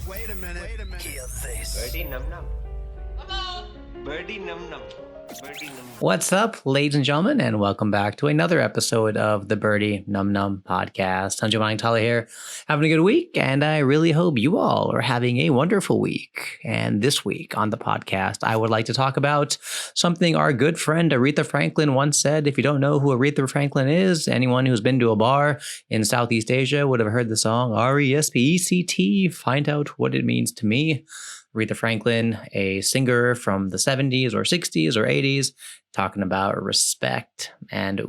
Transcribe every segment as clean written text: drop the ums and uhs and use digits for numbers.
Hear this. Birdy num num. Birdy num num. Birdy num num. What's up, ladies and gentlemen, and welcome back to another episode of the Birdy Num Num podcast. Sanjay Manaktala here, having a good week, and I really hope you all are having a wonderful week. And this week on the podcast, I would like to talk about something our good friend Aretha Franklin once said. If you don't know who Aretha Franklin is, anyone who's been to a bar in Southeast Asia would have heard the song R-E-S-P-E-C-T. Find out what it means to me. Aretha Franklin, a singer from the 70s or 60s or 80s, talking about respect. And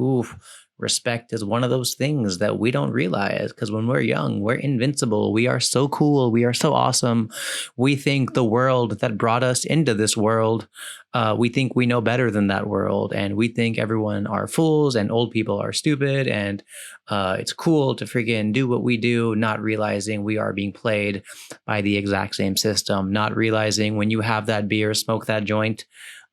respect is one of those things that we don't realize, because when we're young, we're invincible. We are so cool. We are so awesome. We think the world that brought us into this world, we think we know better than that world. And we think everyone are fools and old people are stupid. And it's cool to freaking do what we do, not realizing we are being played by the exact same system, not realizing when you have that beer, smoke that joint,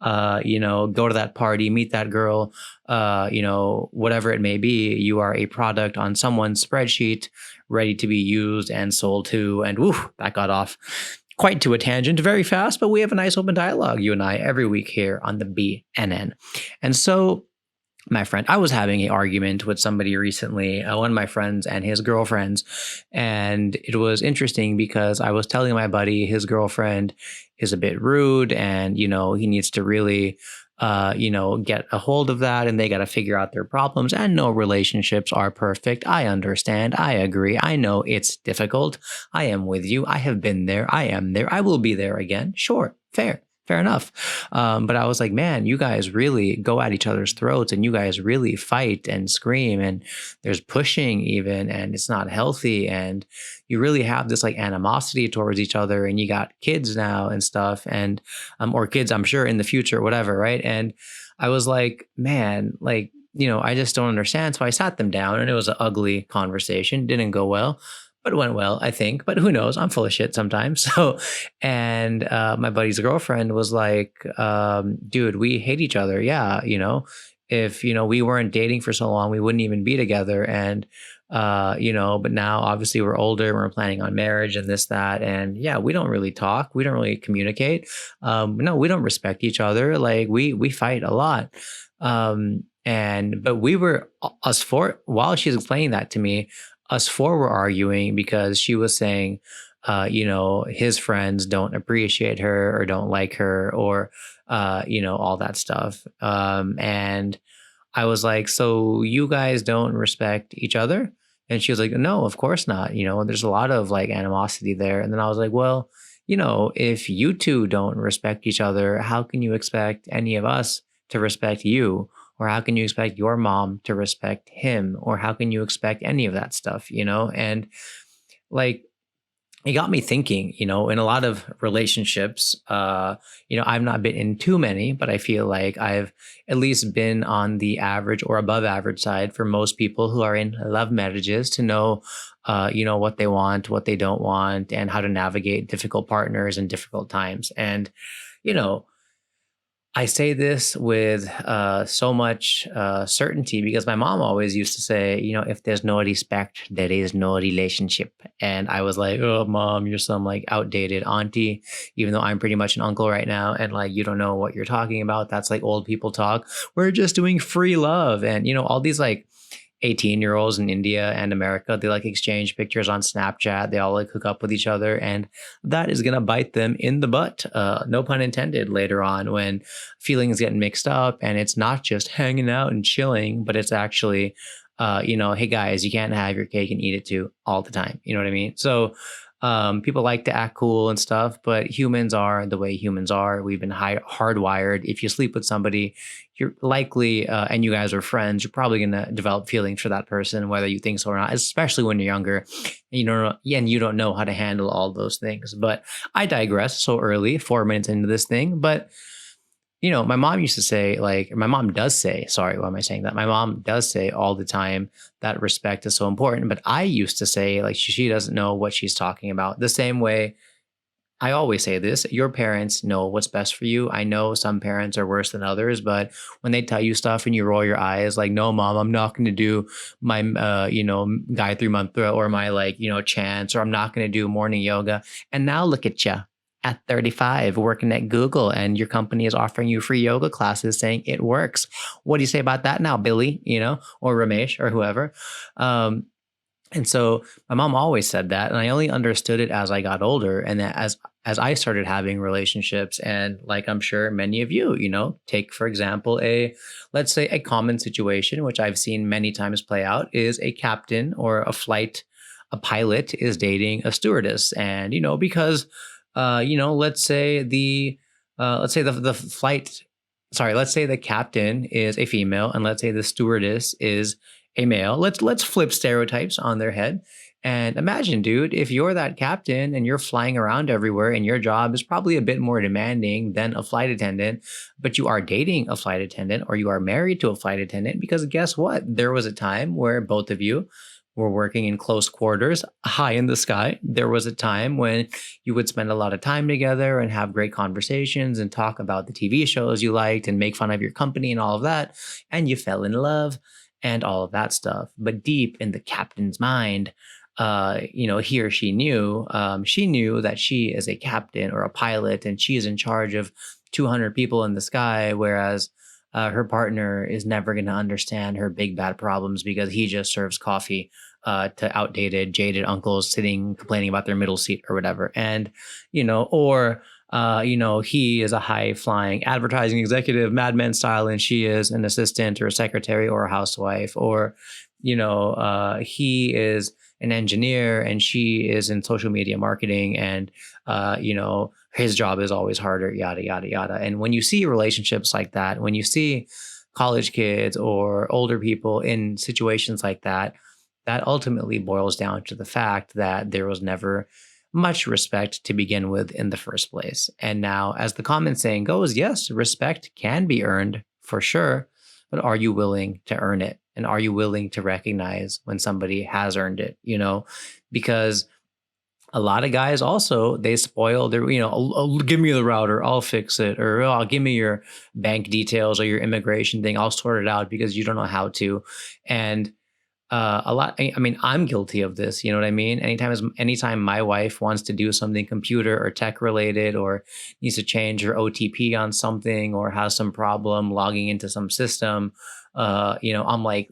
go to that party, meet that girl, whatever it may be, you are a product on someone's spreadsheet ready to be used and sold to. And that got off quite to a tangent very fast, but we have a nice open dialogue, you and I, every week here on the BNN. And so, my friend, I was having an argument with somebody recently, one of my friends and his girlfriends, and it was interesting because I was telling my buddy his girlfriend is a bit rude, and he needs to really get a hold of that, and they got to figure out their problems. And no relationships are perfect. I understand. I agree. I know it's difficult. I am with you. I have been there. I am there. I will be there again. Sure. Fair enough. But I was like, man, you guys really go at each other's throats, and you guys really fight and scream, and there's pushing even, and it's not healthy. And you really have this like animosity towards each other, and you got kids now and stuff, and or kids, I'm sure, in the future, whatever. Right. And I was like, man, I just don't understand. So I sat them down, and it was an ugly conversation. Didn't go well. But it went well, I think. But who knows? I'm full of shit sometimes. So, and my buddy's girlfriend was like, dude, we hate each other. Yeah, if, we weren't dating for so long, we wouldn't even be together. And, but now obviously we're older, we're planning on marriage and this, that. And yeah, we don't really talk. We don't really communicate. No, we don't respect each other. Like we fight a lot. But we were, while she's explaining that to me, us four were arguing because she was saying, his friends don't appreciate her or don't like her or, all that stuff. And I was like, so you guys don't respect each other? And she was like, no, of course not. There's a lot of like animosity there. And then I was like, well, if you two don't respect each other, how can you expect any of us to respect you? Or how can you expect your mom to respect him? Or how can you expect any of that stuff, And like, it got me thinking, in a lot of relationships, I've not been in too many, but I feel like I've at least been on the average or above average side for most people who are in love marriages to know, what they want, what they don't want, and how to navigate difficult partners in difficult times. And, I say this with so much certainty because my mom always used to say, if there's no respect, there is no relationship. And I was like, oh, mom, you're some like outdated auntie, even though I'm pretty much an uncle right now. And like, you don't know what you're talking about. That's like old people talk. We're just doing free love. And, all these like 18-year-olds in India and America, they like exchange pictures on Snapchat. They all like hook up with each other, and that is going to bite them in the butt. No pun intended later on when feelings get mixed up and it's not just hanging out and chilling, but it's actually, hey guys, you can't have your cake and eat it too all the time. You know what I mean? So people like to act cool and stuff, but humans are the way humans are. We've been hardwired. If you sleep with somebody, you're likely, and you guys are friends, you're probably going to develop feelings for that person, whether you think so or not, especially when you're younger. And you don't know how to handle all those things. But I digress so early, 4 minutes into this thing. But my mom used to say, my mom does say, sorry, why am I saying that? My mom does say all the time that respect is so important. But I used to say, she doesn't know what she's talking about. The same way I always say this, your parents know what's best for you. I know some parents are worse than others, but when they tell you stuff and you roll your eyes like, no, mom, I'm not going to do my, Gayatri Mantra or my chants, or I'm not going to do morning yoga. And now look at you at 35 working at Google and your company is offering you free yoga classes saying it works. What do you say about that now, Billy, or Ramesh or whoever? And so my mom always said that, and I only understood it as I got older, and that as I started having relationships, and like I'm sure many of you, take for example let's say a common situation which I've seen many times play out is a captain or a pilot is dating a stewardess, and because let's say the flight, sorry, let's say the captain is a female, and let's say the stewardess is a male. Let's flip stereotypes on their head. And imagine, dude, if you're that captain and you're flying around everywhere and your job is probably a bit more demanding than a flight attendant, but you are dating a flight attendant or you are married to a flight attendant, because guess what? There was a time where both of you were working in close quarters, high in the sky. There was a time when you would spend a lot of time together and have great conversations and talk about the TV shows you liked and make fun of your company and all of that. And you fell in love and all of that stuff. But deep in the captain's mind, he or she knew that she is a captain or a pilot and she is in charge of 200 people in the sky, whereas her partner is never going to understand her big bad problems because he just serves coffee to outdated, jaded uncles sitting complaining about their middle seat or whatever. And, he is a high flying advertising executive, Mad Men style, and she is an assistant or a secretary or a housewife, or, he is an engineer and she is in social media marketing, and, his job is always harder, yada, yada, yada. And when you see relationships like that, when you see college kids or older people in situations like that, that ultimately boils down to the fact that there was never much respect to begin with in the first place. And now, as the common saying goes, yes, respect can be earned for sure, but are you willing to earn it? And are you willing to recognize when somebody has earned it? Because a lot of guys also, they spoil their, "Oh, give me the router, I'll fix it," or, "Oh, give me your bank details or your immigration thing, I'll sort it out," because you don't know how to. And I mean, I'm guilty of this. You know what I mean? Anytime my wife wants to do something computer or tech related, or needs to change her OTP on something, or has some problem logging into some system, I'm like,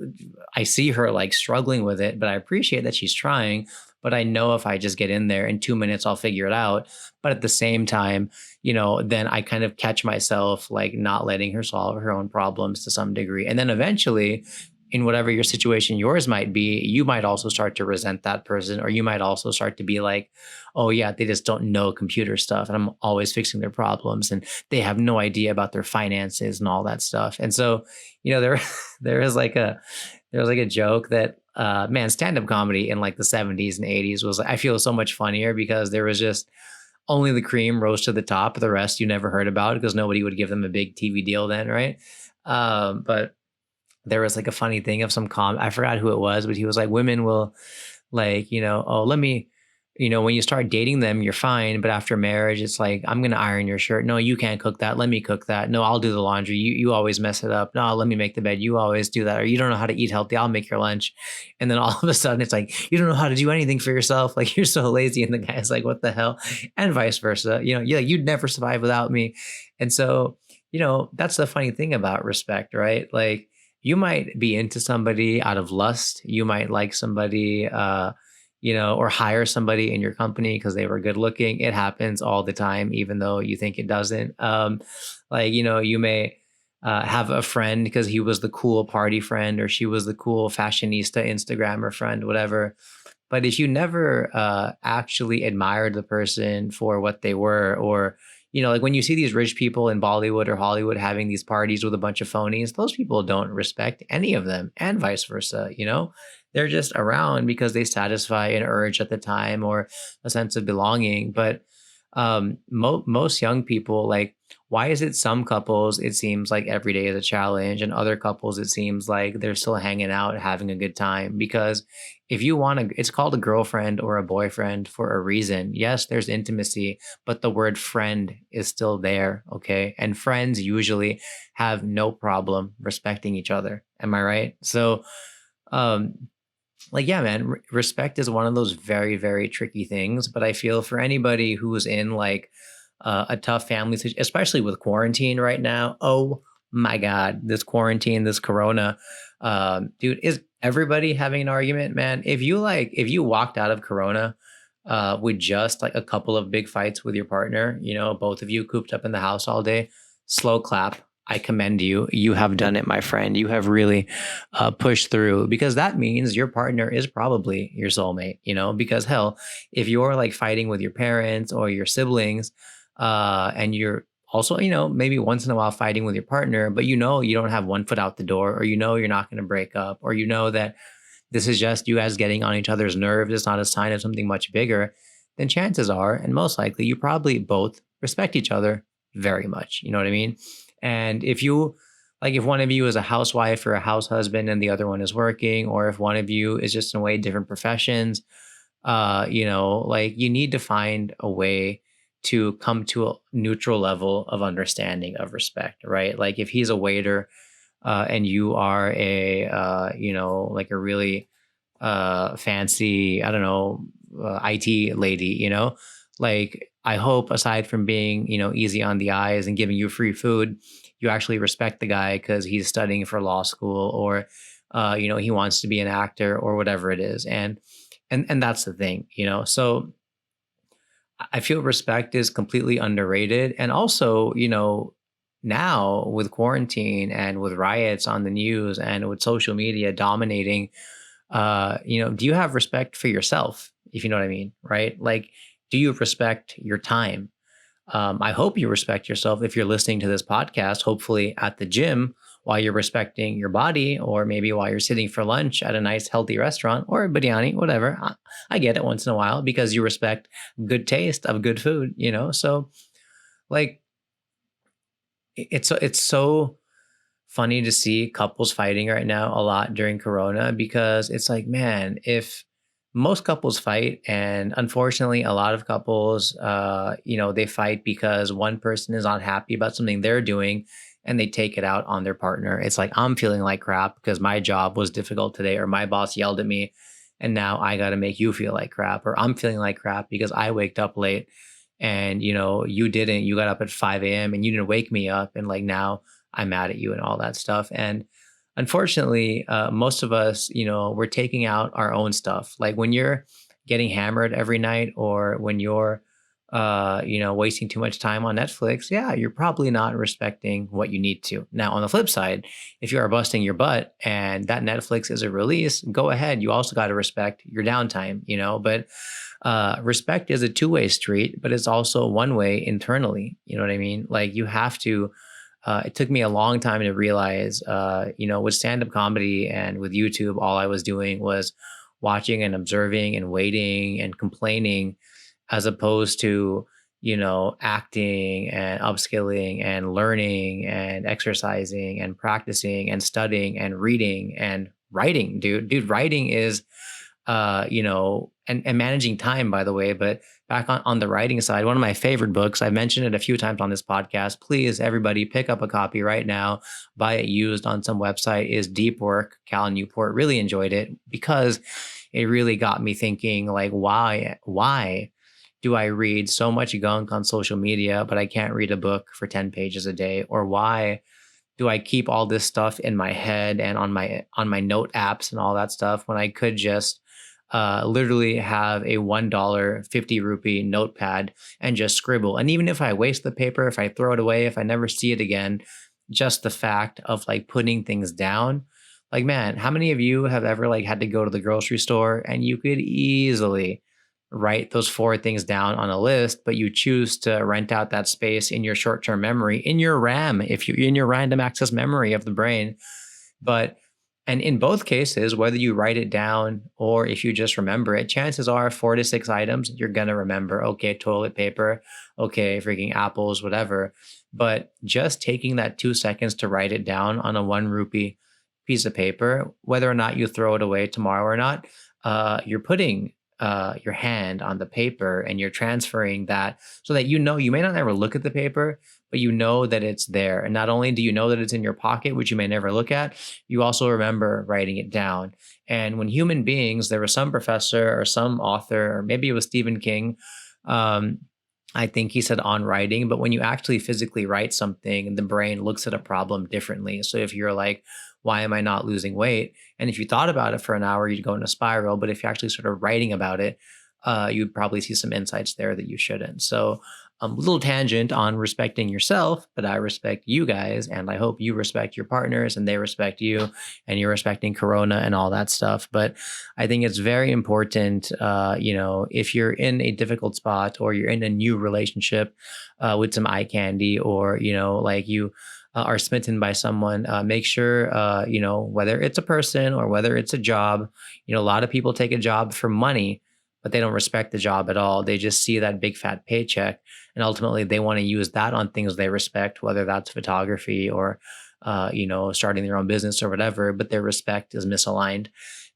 I see her like struggling with it, but I appreciate that she's trying. But I know if I just get in there in 2 minutes, I'll figure it out. But at the same time, then I kind of catch myself like not letting her solve her own problems to some degree. And then eventually, in whatever your situation yours might be, you might also start to resent that person, or you might also start to be like, oh yeah, they just don't know computer stuff and I'm always fixing their problems and they have no idea about their finances and all that stuff. And so, there was like a joke that stand-up comedy in like the 70s and 80s was, I feel, so much funnier because there was just only the cream rose to the top. The rest you never heard about because nobody would give them a big TV deal then, right? But there was like a funny thing of I forgot who it was, but he was like, women will like, oh, let me, when you start dating them, you're fine. But after marriage, it's like, I'm going to iron your shirt. No, you can't cook that. Let me cook that. No, I'll do the laundry. You always mess it up. No, let me make the bed. You always do that. Or you don't know how to eat healthy. I'll make your lunch. And then all of a sudden it's like, you don't know how to do anything for yourself. Like, you're so lazy. And the guy's like, what the hell? And vice versa. You'd never survive without me. And so, that's the funny thing about respect, right? Like, you might be into somebody out of lust. You might like somebody, or hire somebody in your company because they were good looking. It happens all the time, even though you think it doesn't. You may have a friend because he was the cool party friend or she was the cool fashionista Instagrammer friend, whatever. But if you never actually admired the person for what they were, or like when you see these rich people in Bollywood or Hollywood having these parties with a bunch of phonies, those people don't respect any of them, and vice versa. They're just around because they satisfy an urge at the time or a sense of belonging. But most young people, like, why is it some couples it seems like every day is a challenge, and other couples it seems like they're still hanging out, having a good time? Because if you want to, it's called a girlfriend or a boyfriend for a reason. Yes, there's intimacy, but the word friend is still there, okay? And friends usually have no problem respecting each other. Am I right? So, um, like, yeah, man, respect is one of those very, very tricky things. But I feel for anybody who's in like a tough family situation, especially with quarantine right now. Oh my God, this quarantine, this corona, dude, is everybody having an argument, man? If you walked out of corona with just like a couple of big fights with your partner, you know, both of you cooped up in the house all day, slow clap. I commend you. You have done it, my friend. You have really pushed through, because that means your partner is probably your soulmate, you know, because hell, if you're like fighting with your parents or your siblings, and you're also, you know, maybe once in a while fighting with your partner, but you know, you don't have one foot out the door, or you know, you're not going to break up, or you know that this is just you guys getting on each other's nerves, it's not a sign of something much bigger, then chances are, and most likely, you probably both respect each other very much. You know what I mean? And if you, like, if one of you is a housewife or a house husband and the other one is working, or if one of you is just in a way different professions, you know, like you need to find a way to come to a neutral level of understanding of respect, right? Like if he's a waiter and you are a, you know, like a really fancy, I don't know, IT lady, you know, like I hope aside from being, you know, easy on the eyes and giving you free food, you actually respect the guy because he's studying for law school, or, you know, he wants to be an actor or whatever it is. And that's the thing, you know. So I feel respect is completely underrated. And also, you know, now with quarantine and with riots on the news and with social media dominating, you know, do you have respect for yourself, if you know what I mean? Right? Like, do you respect your time? I hope you respect yourself if you're listening to this podcast, hopefully at the gym while you're respecting your body, or maybe while you're sitting for lunch at a nice, healthy restaurant or biryani, whatever. I get it once in a while because you respect good taste of good food, you know? So, like, it's so funny to see couples fighting right now a lot during Corona, because it's like, man, if most couples fight, and unfortunately, a lot of couples, you know, they fight because one person is not happy about something they're doing and they take it out on their partner. It's like, I'm feeling like crap because my job was difficult today, or my boss yelled at me, and now I got to make you feel like crap, or I'm feeling like crap because I waked up late and, you know, you didn't, you got up at 5 a.m. and you didn't wake me up. And like, now I'm mad at you and all that stuff. And unfortunately, most of us, you know, we're taking out our own stuff. Like when you're getting hammered every night, or when you're, you know, wasting too much time on Netflix, yeah, you're probably not respecting what you need to. Now, on the flip side, if you are busting your butt and that Netflix is a release, go ahead. You also got to respect your downtime, you know, but respect is a two-way street, but it's also one way internally. You know what I mean? Like you have to, it took me a long time to realize, you know, with stand-up comedy and with YouTube, all I was doing was watching and observing and waiting and complaining, as opposed to, you know, acting and upskilling and learning and exercising and practicing and studying and reading and writing. Dude, writing is, you know, and managing time, by the way. But back on the writing side, one of my favorite books, I've mentioned it a few times on this podcast. Please, everybody, pick up a copy right now, buy it used on some website, is Deep Work, Cal Newport. Really enjoyed it because it really got me thinking, like, why do I read so much gunk on social media, but I can't read a book for 10 pages a day? Or why do I keep all this stuff in my head and on my note apps and all that stuff when I could just literally have a $1 50 rupee notepad and just scribble? And even if I waste the paper, if I throw it away, if I never see it again, just the fact of like putting things down. Like, man, how many of you have ever like had to go to the grocery store and you could easily write those 4 things down on a list, but you choose to rent out that space in your short-term memory, in your RAM, if you in your random access memory of the brain. But And in both cases, whether you write it down or if you just remember it, chances are 4 to 6 items you're going to remember. Okay, toilet paper. Okay, freaking apples, whatever. But just taking that 2 seconds to write it down on a 1 rupee piece of paper, whether or not you throw it away tomorrow or not, you're putting your hand on the paper and you're transferring that so that you may not ever look at the paper, but you know that it's there. And not only do you know that it's in your pocket, which you may never look at, you also remember writing it down. And when human beings, there was some professor or some author, or maybe it was Stephen King. Um, I think he said on writing, but when you actually physically write something, the brain looks at a problem differently. So if you're like, why am I not losing weight? And if you thought about it for an hour, you'd go in a spiral. But if you actually started writing about it, you'd probably see some insights there that you shouldn't. So a little tangent on respecting yourself, but I respect you guys, and I hope you respect your partners and they respect you, and you're respecting Corona and all that stuff. But I think it's very important, if you're in a difficult spot or you're in a new relationship with some eye candy, or like you are smitten by someone, make sure, whether it's a person or whether it's a job, a lot of people take a job for money, but they don't respect the job at all. They just see that big fat paycheck, and ultimately they want to use that on things they respect, whether that's photography or, starting their own business or whatever, but their respect is misaligned.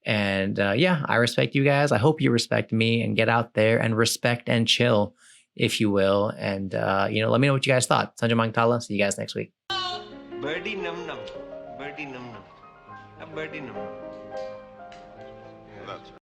And I respect you guys. I hope you respect me, and get out there and respect and chill, if you will. And, let me know what you guys thought. Sanjay Manaktala. See you guys next week. Birdy num num. Birdy num num. A birdie num num.